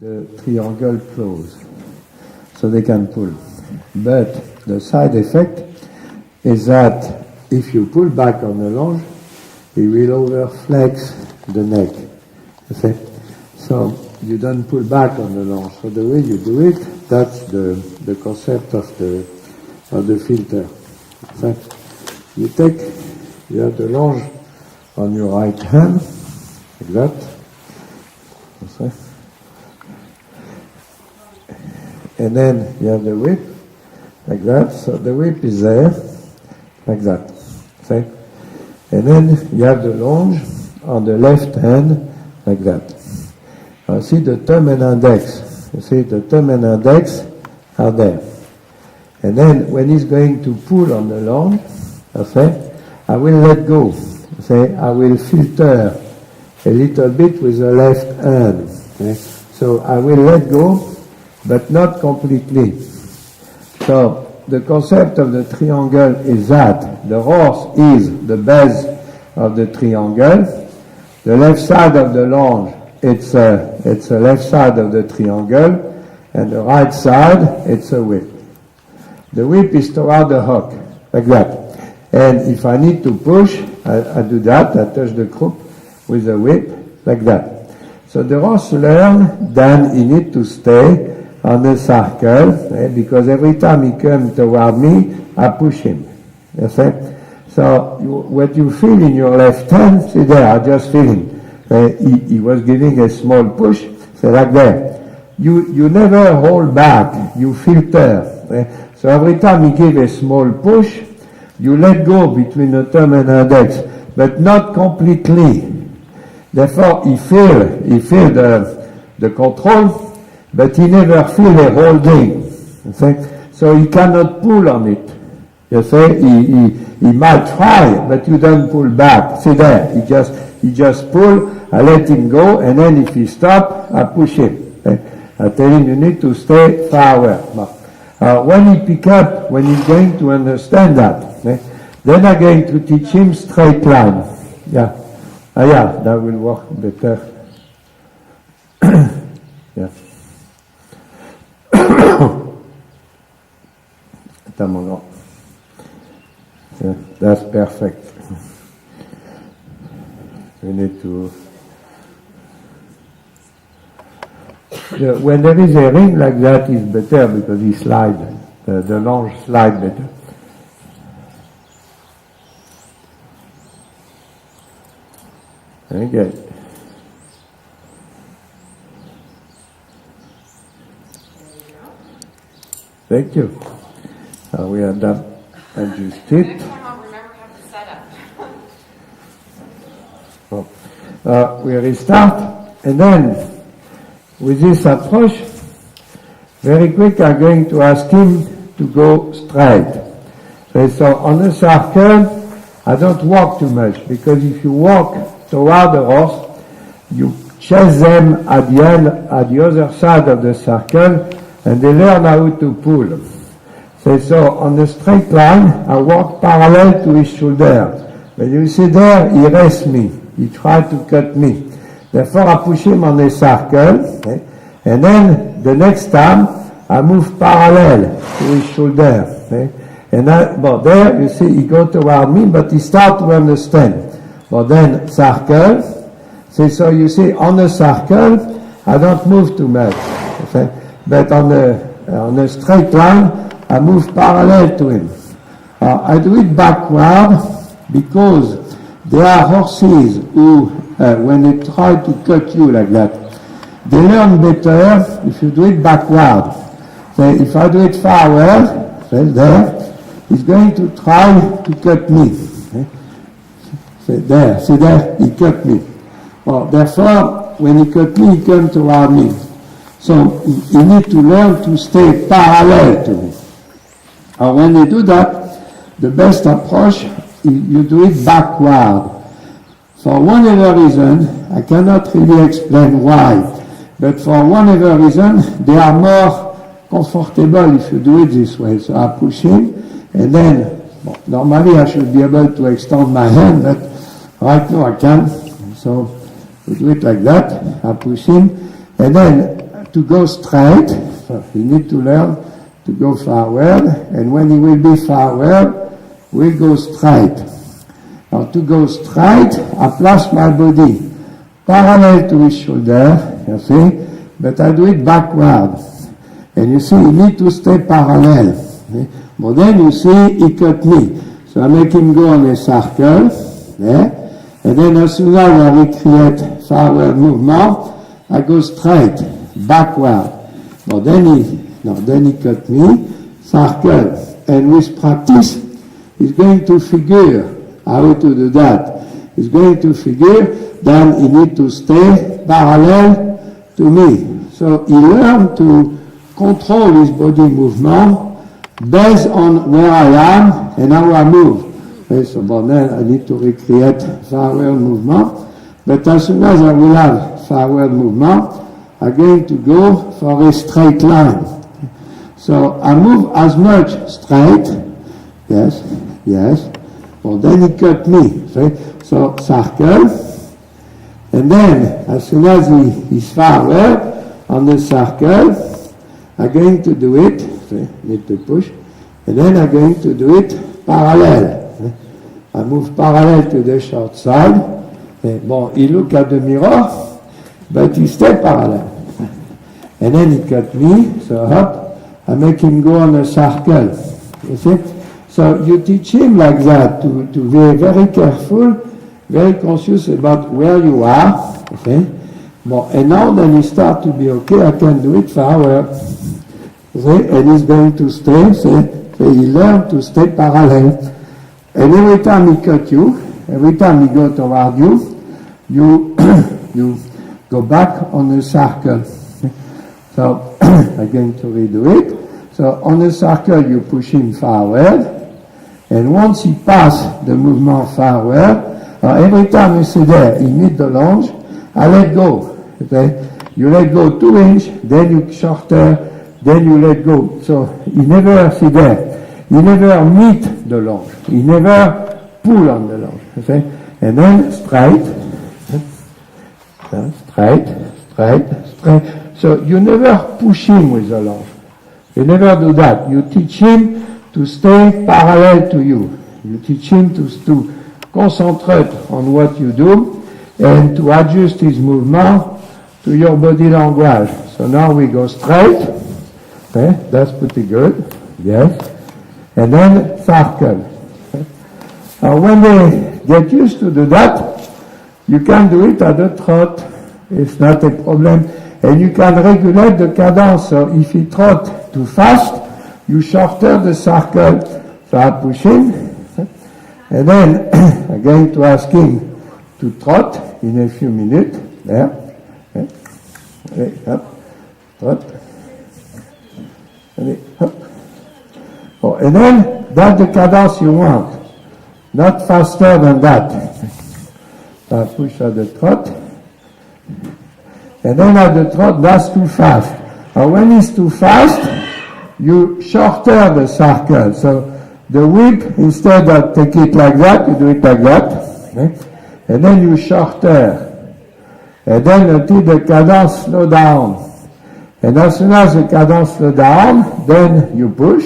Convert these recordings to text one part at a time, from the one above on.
the triangle close, so they can pull. But the side effect is that if you pull back on the longe, it will overflex the neck. You see? So you don't pull back on the longe. So the way you do it, that's the concept of the filter. So you have the longe on your right hand, like that. You see? And then you have the whip, like that. So the whip is there, like that. See? And then you have the longe on the left hand, like that. See the thumb and index. You see the thumb and index are there. And then when he's going to pull on the longe, I will let go. I will filter a little bit with the left hand. Okay? So I will let go, but not completely. So the concept of the triangle is that the horse is the base of the triangle. The left side of the longe, it's the left side of the triangle, and the right side, it's a whip. The whip is toward the hook, like that. And if I need to push, I do that, I touch the croup with the whip, like that. So the horse learns, then he needs to stay on the circle, because every time he comes toward me, I push him. You see? So what you feel in your left hand, see there, I just feel him. He was giving a small push, so like that. You never hold back, you filter. So every time he gives a small push, you let go between the thumb and index, but not completely. Therefore, he feel the control, but he never feel a holding. You see? So he cannot pull on it. You see? He might try, but you don't pull back. See there, he just pull, I let him go, and then if he stop, I push him. I tell him you need to stay far away. When he pick up, when he's going to understand that, then I'm going to teach him straight line. Yeah. That will work better. Yeah. Yeah, that's perfect. We need to... when there is a ring like that, it's better because he slide. The longe slide better. Very good. Thank you. We are done. Adjust it. Next time I'll remember how to set up. We restart, and then with this approach, very quick I'm going to ask him to go straight. So on the circle, I don't walk too much, because if you walk toward the horse, you chase them at the other side of the circle, and they learn how to pull. So on the straight line, I walk parallel to his shoulder. But you see there, he rests me. He tried to cut me. Therefore, I push him on a circle, and then the next time, I move parallel to his shoulder. And there, you see, he go toward me, but he start to understand. But then, circle. So you see, on the circle, I don't move too much. But on the straight line, I move parallel to him. I do it backward because there are horses who, when they try to cut you like that, they learn better if you do it backward. So if I do it forward, there, he's going to try to cut me. See there, he cut me. Therefore, when he cut me, he comes toward me. So you need to learn to stay parallel to me. When you do that, the best approach, you do it backward. For whatever reason, I cannot really explain why, but for whatever reason, they are more comfortable if you do it this way. So I push him, and then, normally I should be able to extend my hand, but right now I can't. So we do it like that. I push him, and then to go straight. So he need to learn to go forward, and when he will be forward, we'll go straight. Now to go straight, I place my body parallel to his shoulder, you see, but I do it backward. And you see, he need to stay parallel. Okay? But then you see, he cut me. So I make him go on a circle, and then as soon as I recreate forward movement, I go straight, backward. But then he cut me, circle. And with practice, he's going to figure how to do that. He's going to figure that he need to stay parallel to me. So he learned to control his body movement based on where I am and how I move. Okay, so but then I need to recreate forward movement. But as soon as I will have forward movement, I'm going to go for a straight line. So I move as much straight. Yes. Well, then he cut me. Okay? So circle. And then, as soon as he's forward on the circle, I'm going to do it. Okay? Need to push. And then I'm going to do it parallel. Okay? I move parallel to the short side. Okay? Bon, he look at the mirror, but he stay parallel. And then he cut me, so hop, I make him go on a circle. You see? So you teach him like that, to be very careful, very conscious about where you are. Okay? Bon, and now then he start to be okay, I can do it forward. Okay? And he's going to stay, so he learn to stay parallel. And every time he cut you, every time he go toward you, you go back on the circle. So I'm going to redo it. So on the circle you push him forward, and once he pass the movement forward, every time you see there, he meet the lunge, I let go. Okay? You let go 2 inches, then you shorter, then you let go. So he never see there. He never meet the lunge. He never pull on the lunge. Okay? And then straight. Straight. So you never push him with the lunge. You never do that. You teach him to stay parallel to you. You teach him to concentrate on what you do and to adjust his movement to your body language. So now we go straight. Okay, that's pretty good. Yes. And then circle. Okay. When they get used to do that, you can do it at the trot. It's not a problem. And you can regulate the cadence. So if he trot too fast, you shorter the circle. So I push him. And then I'm going to ask him to trot in a few minutes. There. Okay, up, trot. Up. Oh, and then that's the cadence you want. Not faster than that. So I push at the trot. And then at the trot, that's too fast. And when it's too fast, you shorter the circle. So the whip, instead of take it like that, you do it like that. Okay? And then you shorter. And then until the cadence slow down. And as soon as the cadence slow down, then you push.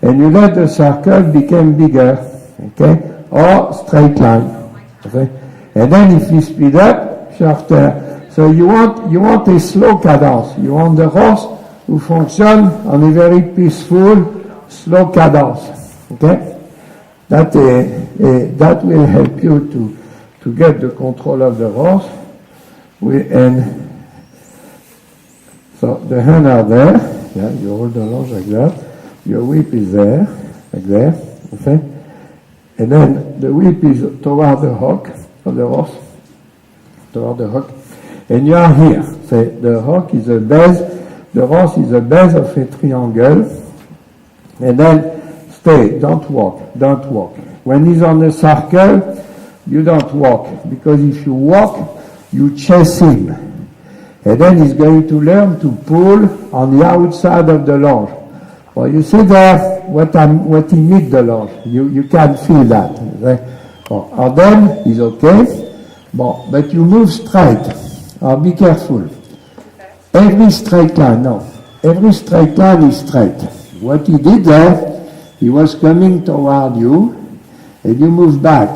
And you let the circle become bigger. Okay? Or straight line. Okay? And then if you speed up, shorter. So you want a slow cadence. You want the horse who function on a very peaceful, slow cadence. Okay? That will help you to get the control of the horse. And so the hands are there. Yeah, you hold the lunge like that. Your whip is there, like there. Okay? And then the whip is toward the hook of the horse. Toward the hook. And you are here. So the hook is the base, the horse is the base of a triangle. And then stay, don't walk. When he's on the circle, you don't walk. Because if you walk, you chase him. And then he's going to learn to pull on the outside of the lunge. Well, you see there what he meets the lunge. You can feel that. Okay? Well, and then he's okay. But you move straight. Be careful. every straight line, no. Every straight line is straight. What he did there, he was coming toward you, and you move back.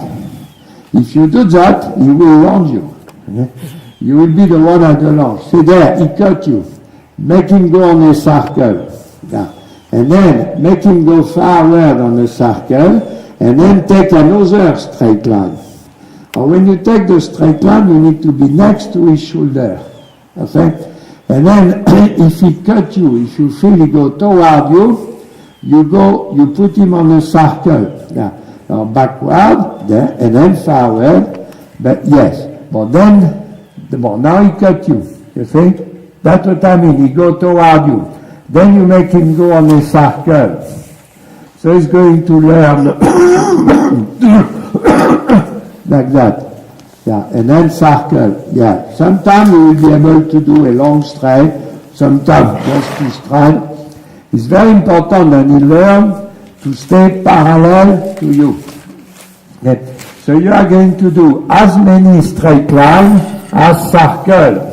If you do that, he will round you. Okay? You will be the one at the launch. See there, he cut you. Make him go on a circle. Yeah. And then make him go forward on a circle, and then take another straight line. Or when you take the straight line, you need to be next to his shoulder. Okay? And then if he cut you, if you feel he go toward you, you put him on a circle. Yeah. Or backward, there, and then forward. But yes. But then, now he cut you. You see? That's what I mean. He go toward you. Then you make him go on a circle. So he's going to learn like that. Yeah, and then circle. Yeah. Sometimes you will be able to do a long straight, sometimes just to straight. It's very important that you learn to stay parallel to you. Okay. So you are going to do as many straight lines as circle.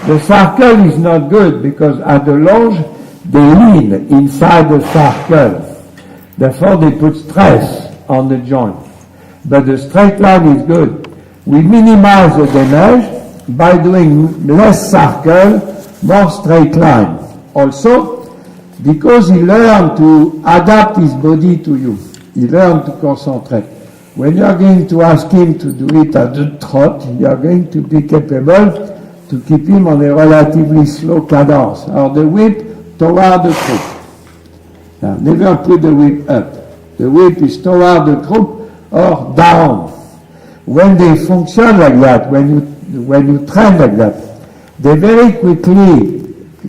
The circle is not good because at the longe, they lean inside the circle. Therefore, they put stress on the joint. But the straight line is good. We minimize the damage by doing less circle, more straight line. Also, because he learned to adapt his body to you. He learned to concentrate. When you are going to ask him to do it at the trot, you are going to be capable to keep him on a relatively slow cadence, or the whip toward the croup. Now, never put the whip up. The whip is toward the croup or down. When they function like that, when you train like that, they very quickly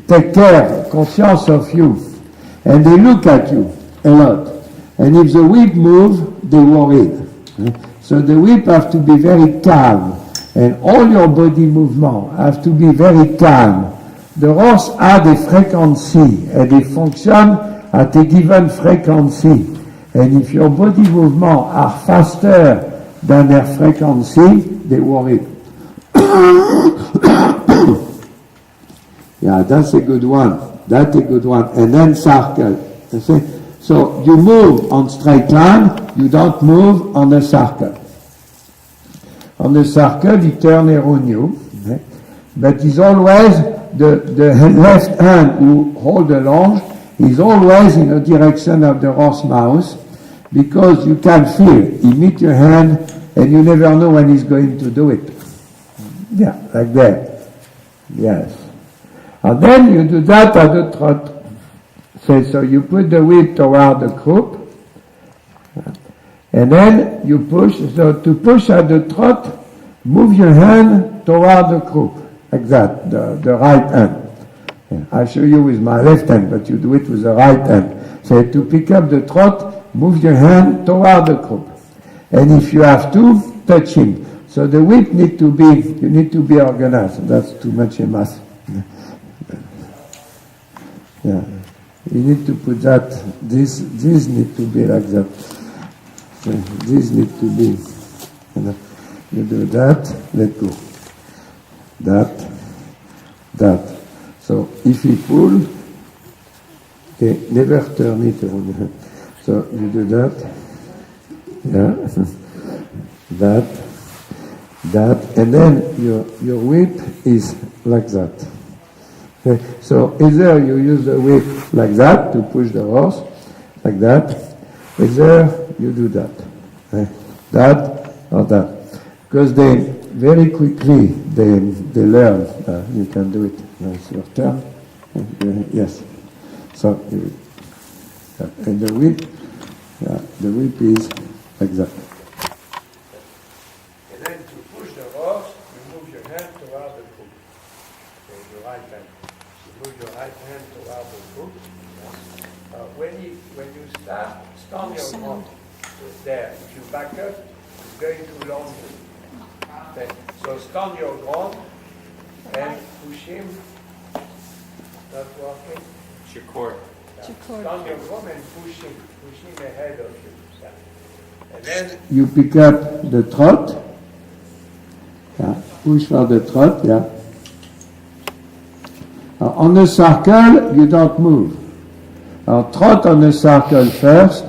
take care, conscious of you, and they look at you a lot. And if the whip moves, they worry. So the whip have to be very calm, and all your body movement have to be very calm. The horse has a frequency, and they function at a given frequency. And if your body movements are faster than their frequency, they worry. Yeah, that's a good one. That's a good one. And then circle. You see? So you move on straight line, you don't move on a circle. On the circle, he turns around you, okay? But he's always, the left hand who hold the longe is always in the direction of the horse mouth, because you can feel, he meet your hand, and you never know when he's going to do it. Yeah, like that. Yes. And then you do that at the trot. So you put the whip toward the croup, and then you push. So to push at the trot, move your hand toward the croup, like that, the right hand. I show you with my left hand, but you do it with the right hand. So to pick up the trot, move your hand toward the croup. And if you have to, touch him. So the whip you need to be organized. That's too much a mass. Yeah. You need to put that, this need to be like that. This need to be, you do that, let go. That. So if you pull, okay, never turn it around. So you do that, yeah, that, and then your whip is like that. Okay. So either you use the whip like that to push the horse, like that, either you do that, okay. That or that. Because they very quickly they learn. You can do it. Now it's your turn. Yes. So and the whip is like that. And then to push the horse, you move your hand toward the croup. Okay, the right hand. You move your right hand toward the croup. When you start, stand your ground. There. If you back up, it's going to launch you. Okay. So stand your ground and push him. Not working. Chikor. Stand your ground and push him ahead of you. And then you pick up the trot. Yeah. Push for the trot. Yeah. on a circle, you don't move. Trot on a circle first,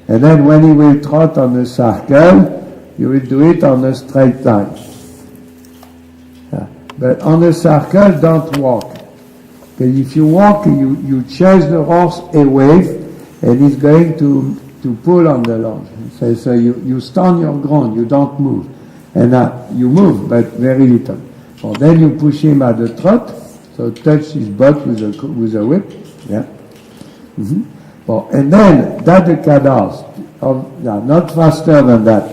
and then when he will trot on a circle, you will do it on a straight line. But on a circle, don't walk. Because if you walk, you chase the horse away, and he's going to pull on the longe. So you stand your ground, you don't move. And you move, but very little. Well, then you push him at the trot, so touch his butt with a whip. Yeah. Mm-hmm. Well, and then, that's the cadence. Not faster than that.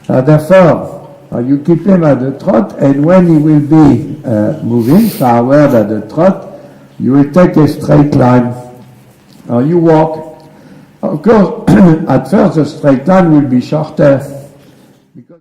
Therefore, you keep him at the trot, and when he will be moving forward at the trot, you will take a straight line. You walk. Of course, at first the straight line will be shorter.